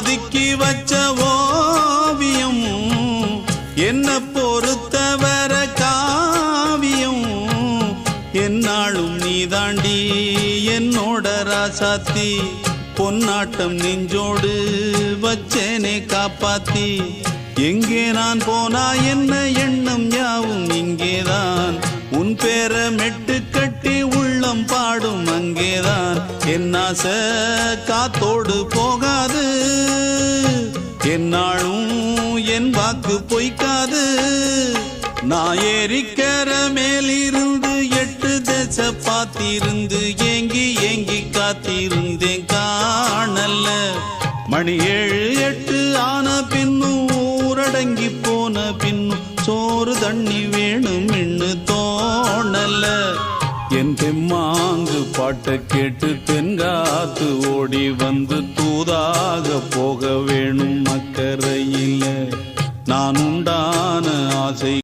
ஒதுக்கி வச்ச ஓவியம் என்ன பொறுத்தவர காவியம் என்னாலும் நீதாண்டி என்னோட ராசாத்தி பொன்னாட்டம் நெஞ்சோடு வச்சேனே காப்பாத்தி எங்கே நான் போனா என்ன எண்ணம் யாவும் இங்கேதான் உன் பேர மெட்டு கட்டி உள்ளம் பாடும் அங்கேதான் என் ஆசை காத்தோடு போகாது என்னாலும் என் வாக்கு பொய்க்காது நான் ஏறிக்கர மேலிருந்து 8 தேச பார்த்திருந்து ஏங்கி ஏங்கி காத்திருந்தேன் காணல்ல மணி 7 8 ஆன பின்னும் ஊரடங்கி போன பின்னும் சோறு தண்ணி வேணும் இன்னு தோணல்ல என் தெம்மாங்கு பாட்டை கேட்டு தென்காத்து ஓடி வந்து தூதாக போக வேணும் அக்கறையில் நான் உண்டான ஆசை